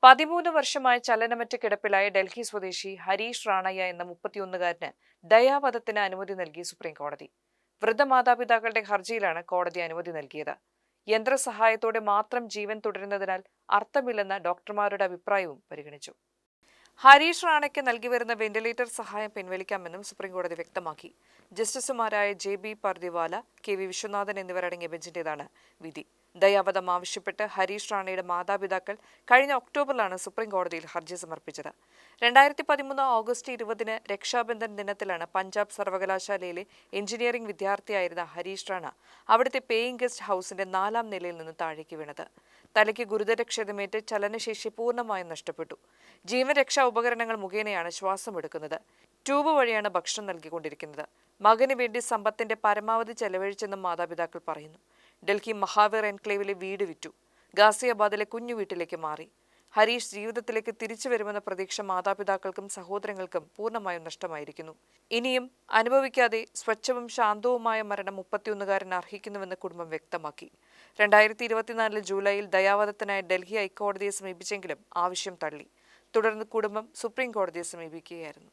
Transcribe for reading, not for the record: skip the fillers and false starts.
13 വർഷമായി ചലനമറ്റ കിടപ്പിലായ ഡൽഹി സ്വദേശി ഹരീഷ് റാണയ്യ എന്ന 31കാരന് ദയാവധത്തിന് അനുമതി നൽകി സുപ്രീം കോടതി. വൃദ്ധമാതാപിതാക്കളുടെ ഹർജിയിലാണ് കോടതി അനുമതി നൽകിയത്. യന്ത്രസഹായത്തോടെ മാത്രം ജീവൻ തുടരുന്നതിനാൽ അർത്ഥമില്ലെന്ന ഡോക്ടർമാരുടെ അഭിപ്രായവും പരിഗണിച്ചു. ഹരീഷ് റാണയ്ക്ക് നൽകിവരുന്ന വെന്റിലേറ്റർ സഹായം പിൻവലിക്കാമെന്നും സുപ്രീംകോടതി വ്യക്തമാക്കി. ജസ്റ്റിസുമാരായ JB പർദിവാല, KV വിശ്വനാഥൻ എന്നിവരടങ്ങിയ ബെഞ്ചിന്റേതാണ് വിധി. ദയാവധം ആവശ്യപ്പെട്ട് ഹരീഷ് റാണയുടെ മാതാപിതാക്കൾ കഴിഞ്ഞ ഒക്ടോബറിലാണ് സുപ്രീംകോടതിയിൽ ഹർജി സമർപ്പിച്ചത്. 2013 ഓഗസ്റ്റ് 20 രക്ഷാബന്ധൻ ദിനത്തിലാണ് പഞ്ചാബ് സർവകലാശാലയിലെ എഞ്ചിനീയറിംഗ് വിദ്യാർത്ഥിയായിരുന്ന ഹരീഷ് റാണ അവിടുത്തെ പേയിങ് ഗസ്റ്റ് ഹൌസിന്റെ 4ാം നിലയിൽ നിന്ന് താഴേക്ക് വീണത്. തലയ്ക്ക് ഗുരുതര ക്ഷതമേറ്റ് ചലനശേഷി പൂർണ്ണമായും നഷ്ടപ്പെട്ടു. ജീവൻ രക്ഷാ ഉപകരണങ്ങൾ മുഖേനയാണ് ശ്വാസമെടുക്കുന്നത്. ട്യൂബ് വഴിയാണ് ഭക്ഷണം നൽകിക്കൊണ്ടിരിക്കുന്നത്. മകന് വേണ്ടി സമ്പത്തിന്റെ പരമാവധി ചെലവഴിച്ചെന്നും മാതാപിതാക്കൾ പറയുന്നു. ഡൽഹി മഹാവീർ എൻക്ലേവിലെ വീട് വിറ്റു. ഗാസിയാബാദിലെ കുഞ്ഞു വീട്ടിലേക്ക് മാറി. ഹരീഷ് ജീവിതത്തിലേക്ക് തിരിച്ചു വരുമെന്ന പ്രതീക്ഷ മാതാപിതാക്കൾക്കും സഹോദരങ്ങൾക്കും പൂർണ്ണമായും നഷ്ടമായിരിക്കുന്നു. ഇനിയും അനുഭവിക്കാതെ സ്വച്ഛവും ശാന്തവുമായ മരണം 31കാരന് അർഹിക്കുന്നുവെന്ന് കുടുംബം വ്യക്തമാക്കി. 2024 ജൂലൈയിൽ ദയാവധത്തിനായി ഡൽഹി ഹൈക്കോടതിയെ സമീപിച്ചെങ്കിലും ആവശ്യം തള്ളി. തുടർന്ന് കുടുംബം സുപ്രീം കോടതിയെ സമീപിക്കുകയായിരുന്നു.